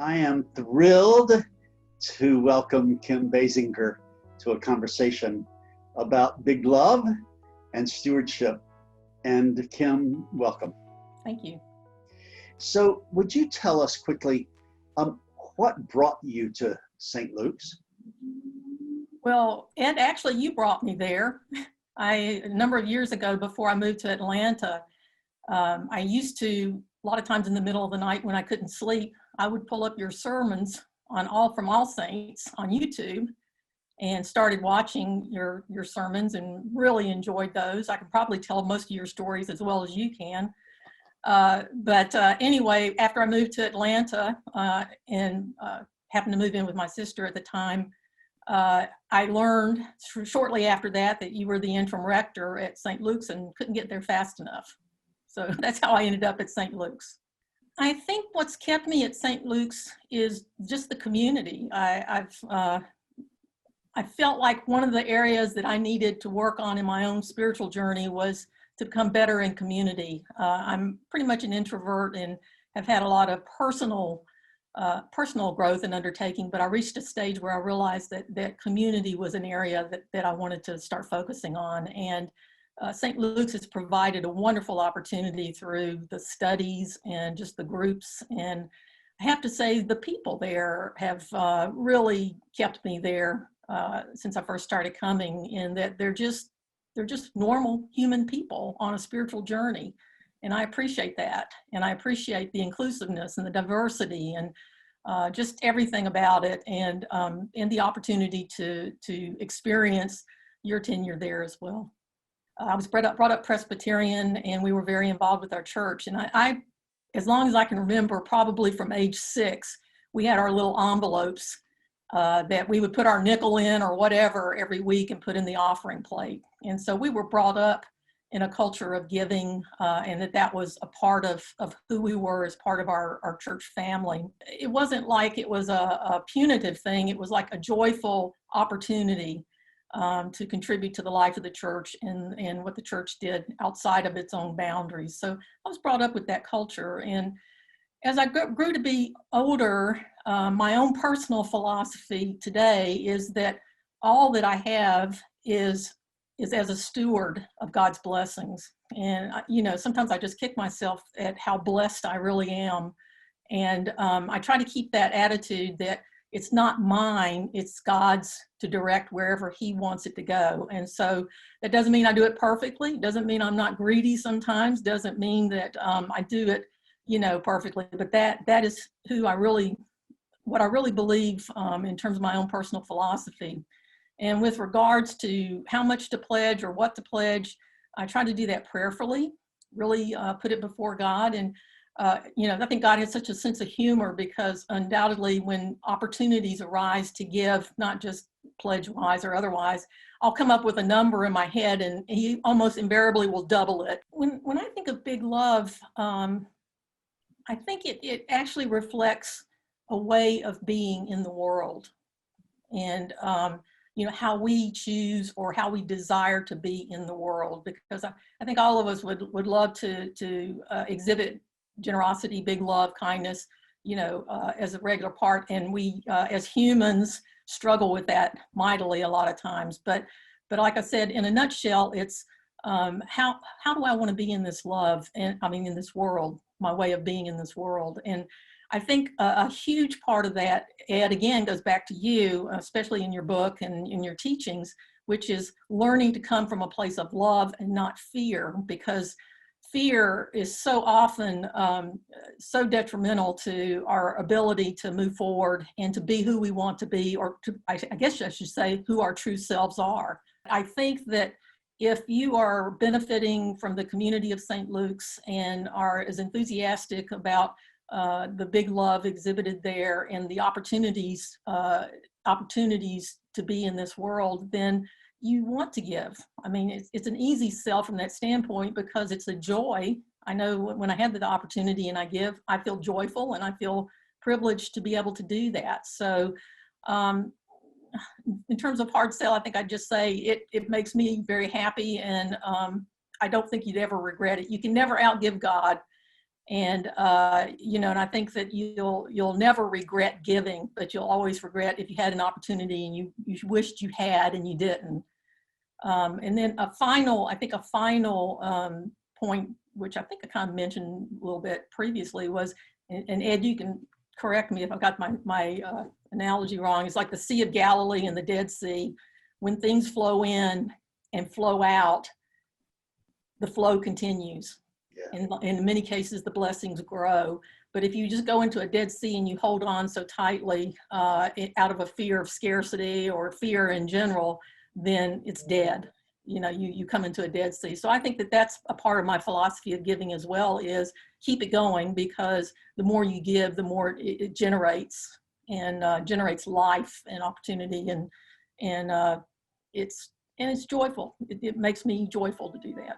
I am thrilled to welcome Kim Basinger to a conversation about big love and stewardship. And Kim, welcome. Thank you. So would you tell us quickly what brought you to St. Luke's? Well, Ed, actually, you brought me there. A number of years ago, before I moved to Atlanta, I used to, a lot of times in the middle of the night when I couldn't sleep, I would pull up your sermons from All Saints on YouTube and started watching your sermons and really enjoyed those. I can probably tell most of your stories as well as you can. But anyway, after I moved to Atlanta and happened to move in with my sister at the time, I learned shortly after that you were the interim rector at St. Luke's and couldn't get there fast enough. So that's how I ended up at St. Luke's. I think what's kept me at St. Luke's is just the community. I felt like one of the areas that I needed to work on in my own spiritual journey was to become better in community. I'm pretty much an introvert and have had a lot of personal growth and undertaking, but I reached a stage where I realized that community was an area that I wanted to start focusing on. And St. Luke's has provided a wonderful opportunity through the studies and just the groups. And I have to say the people there have really kept me there since I first started coming, in that they're just normal human people on a spiritual journey. And I appreciate that. And I appreciate the inclusiveness and the diversity and just everything about it, and the opportunity to experience your tenure there as well. I was brought up Presbyterian, and we were very involved with our church. And I, as long as I can remember, probably from age 6, we had our little envelopes that we would put our nickel in or whatever every week and put in the offering plate. And so we were brought up in a culture of giving, and that was a part of who we were as part of our church family. It wasn't like it was a punitive thing. It was like a joyful opportunity to contribute to the life of the church and what the church did outside of its own boundaries. So I was brought up with that culture. And as I grew to be older, my own personal philosophy today is that all that I have is as a steward of God's blessings. And, sometimes I just kick myself at how blessed I really am. And I try to keep that attitude that it's not mine, it's God's to direct wherever He wants it to go. And so that doesn't mean I do it perfectly. Doesn't mean I'm not greedy sometimes. Doesn't mean that I do it, perfectly. But that is what I really believe in terms of my own personal philosophy. And with regards to how much to pledge or what to pledge, I try to do that prayerfully, really put it before God. And, I think God has such a sense of humor, because undoubtedly when opportunities arise to give, not just pledge-wise or otherwise, I'll come up with a number in my head and He almost invariably will double it. When I think of big love, I think it actually reflects a way of being in the world. And, how we choose or how we desire to be in the world, because I think all of us would love to exhibit generosity, big love, kindness, as a regular part. And we, as humans, struggle with that mightily a lot of times. But like I said, in a nutshell, it's how do I want to be in this love? And in this world, my way of being in this world. And I think a huge part of that, Ed, again, goes back to you, especially in your book and in your teachings, which is learning to come from a place of love and not fear, because fear is so often so detrimental to our ability to move forward and to be who we want to be, or I guess I should say, who our true selves are. I think that if you are benefiting from the community of St. Luke's and are as enthusiastic about the big love exhibited there and the opportunities to be in this world, then you want to give. It's an easy sell from that standpoint, because it's a joy. I know when I have the opportunity and I give, I feel joyful and I feel privileged to be able to do that. So in terms of hard sell, I think I'd just say it makes me very happy, and I don't think you'd ever regret it. You can never outgive God. And you know, and I think that you'll never regret giving, but you'll always regret if you had an opportunity and you wished you had and you didn't. And then a final point, which I think I kind of mentioned a little bit previously, was, and Ed, you can correct me if I've got my analogy wrong. It's like the Sea of Galilee and the Dead Sea. When things flow in and flow out, the flow continues. Yeah. In many cases, the blessings grow. But if you just go into a Dead Sea and you hold on so tightly out of a fear of scarcity or fear in general, then it's dead. You know, you come into a Dead Sea. So I think that that's a part of my philosophy of giving as well, is keep it going, because the more you give, the more it generates, and generates life and opportunity, and it's joyful. It makes me joyful to do that.